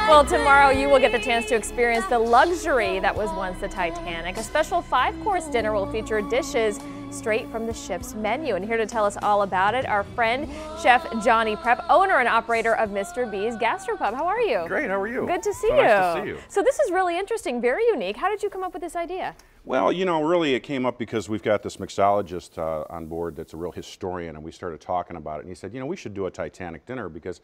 Well, tomorrow you will get the chance to experience the luxury that was once the Titanic. A special 5-course dinner will feature dishes straight from the ship's menu. And here to tell us all about it, our friend, Chef Johnny Prep, owner and operator of Mr. B's Gastropub. How are you? Great, how are you? Good to see you. Nice to see you. So this is really interesting, very unique. How did you come up with this idea? Well, you know, really it came up because we've got this mixologist on board that's a real historian, and we started talking about it, and he said, you know, we should do a Titanic dinner because,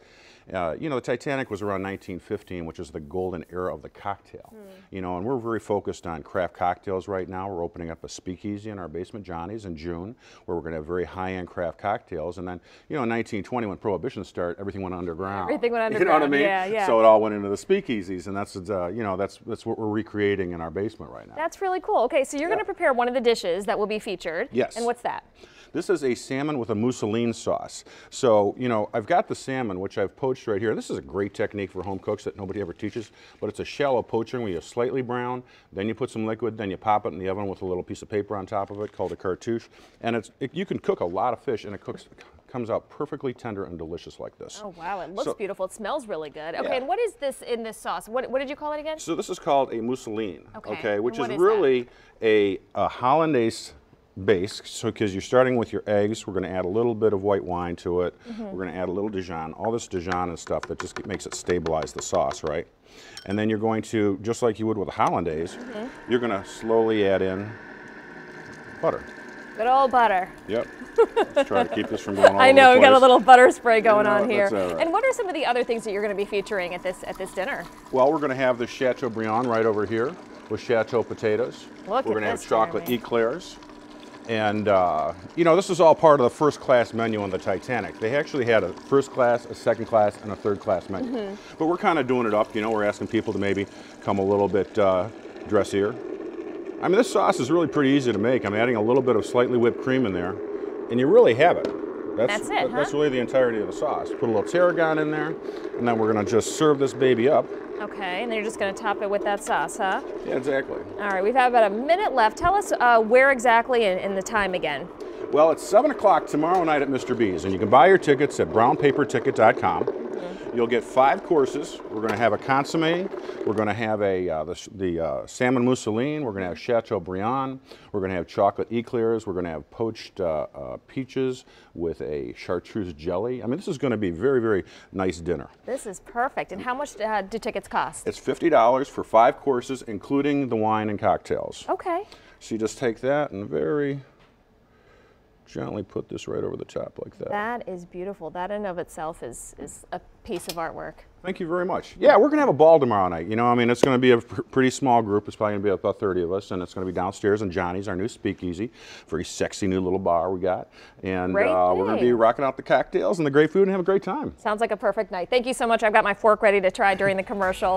you know, the Titanic was around 1915, which is the golden era of the cocktail. You know, and we're very focused on craft cocktails right now. We're opening up a speakeasy in our basement, Johnny's, in June, where we're going to have very high-end craft cocktails. And then, you know, in 1920, when Prohibition started, everything went underground. Everything went underground. You know what I mean? Yeah, yeah. So it all went into the speakeasies, and that's, you know, that's what we're recreating in our basement right now. That's really cool. Okay, so you're going to prepare one of the dishes that will be featured. Yes. And what's that? This is a salmon with a mousseline sauce. So, you know, I've got the salmon, which I've poached right here. This is a great technique for home cooks that nobody ever teaches, but it's a shallow poaching where you slightly brown, then you put some liquid, then you pop it in the oven with a little piece of paper on top of it called a cartouche. And you can cook a lot of fish, and it comes out perfectly tender and delicious like this. Oh, wow, it looks beautiful. It smells really good. Okay, yeah. And what is this in this sauce? What did you call it again? So this is called a mousseline, okay, which is is really a hollandaise base. So because you're starting with your eggs, we're going to add a little bit of white wine to it. We're going to add a little Dijon. All this Dijon and stuff that just makes it stabilize the sauce, right? And then you're going to, just like you would with a hollandaise, you're going to slowly add in butter. Good old butter. Yep. Let's try to keep this from going all I know, over the we got a place. little butter spray going on here. Right. And what are some of the other things that you're going to be featuring at this dinner? Well, we're going to have the Chateaubriand right over here with Chateau potatoes. We're going to have chocolate eclairs. And, you know, this is all part of the first class menu on the Titanic. They actually had a first class, a second class, and a third class menu. But we're kind of doing it up, you know, we're asking people to maybe come a little bit dressier. I mean, this sauce is really pretty easy to make. I'm adding a little bit of slightly whipped cream in there, and you really have it. That's it, That's really the entirety of the sauce. Put a little tarragon in there, and then we're going to just serve this baby up. Okay, and then you're just going to top it with that sauce, huh? Yeah, exactly. All right, we've had about a minute left. Tell us where exactly and the time again. Well, it's 7 o'clock tomorrow night at Mr. B's, and you can buy your tickets at brownpaperticket.com. You'll get 5 courses. We're going to have a consommé. We're going to have the salmon mousseline. We're going to have Chateaubriand. We're going to have chocolate eclairs. We're going to have poached peaches with a chartreuse jelly. I mean, this is going to be a very, very nice dinner. This is perfect. And how much do tickets cost? It's $50 for 5 courses, including the wine and cocktails. Okay. So you just take that and very gently put this right over the top like that. That is beautiful. That in of itself is a piece of artwork. Thank you very much. Yeah, we're going to have a ball tomorrow night. You know, I mean, it's going to be a pretty small group. It's probably going to be about 30 of us, and it's going to be downstairs in Johnny's, our new speakeasy. Very sexy new little bar we got. And we're going to be rocking out the cocktails and the great food and have a great time. Sounds like a perfect night. Thank you so much. I've got my fork ready to try during the commercial.